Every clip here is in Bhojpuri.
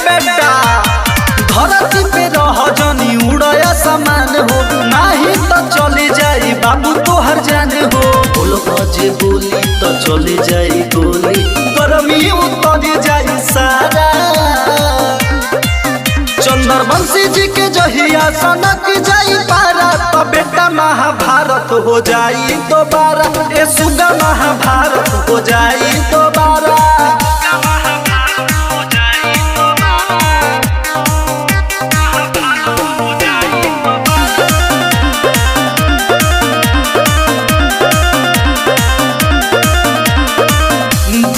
बेटा धरती पे रह जनी उड़या समान हो, नाही तो चले जाई बाबू तोहर जान हो। बोल बजे बोली तो चले जाई गोली, गर्मी उतर जाई सारा। चंद्रवंशी जी के जहिया सनक जाई पारा, तो बेटा महाभारत हो जाई दोबारा। ए सुगा महाभारत हो जाई दोबारा।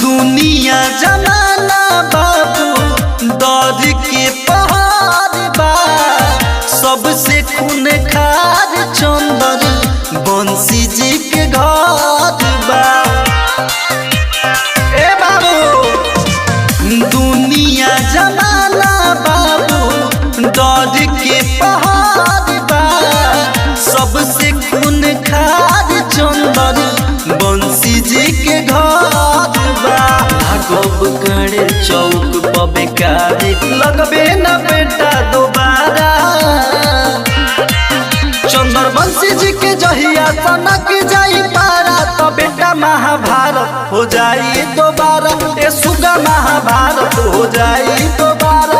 दुनिया जमाना बाबू दौड़ के पहाड़ बा, सबसे खून खार चंद्रवंशी जी के घर बा। ए बाबू दुनिया जमाना बाबू दौड़ के पहाड़ बा, सबसे खून खार चंद्रवंशी जी के घर बा। लागब करे चौक पर बेकार, लगबे न बेटा दोबारा। चंद्रवंशी जी के जहिया सनक जाई पारा, तो बेटा महाभारत हो जाई दोबारा। ए सुगा महाभारत हो जाई दोबारा।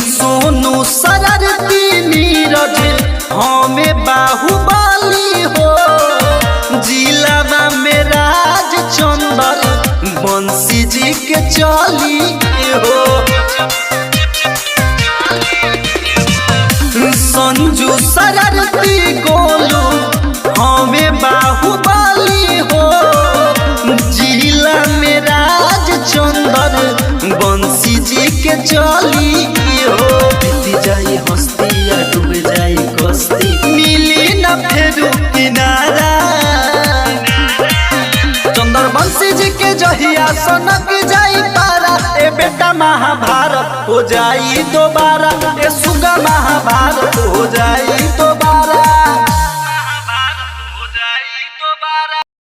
सोनू शरारती नीरज हमें बाहुबली हो, जिला में राज चंद्रवंशी जी के चली हो। संजू शरारती गोलू हमें बाहुबली हो, जिला में राज चंद्रवंशी जी के चली हो। बीती जाई हस्तिया डूब जाई कस्ती, मिली न फेरू किनारा। चंद्रवंशी जी के जहिया सनक जाई पारा, ए बेटा महाभारत हो जाई दोबारा। ए सुगा महाभारत हो जाई दोबारा।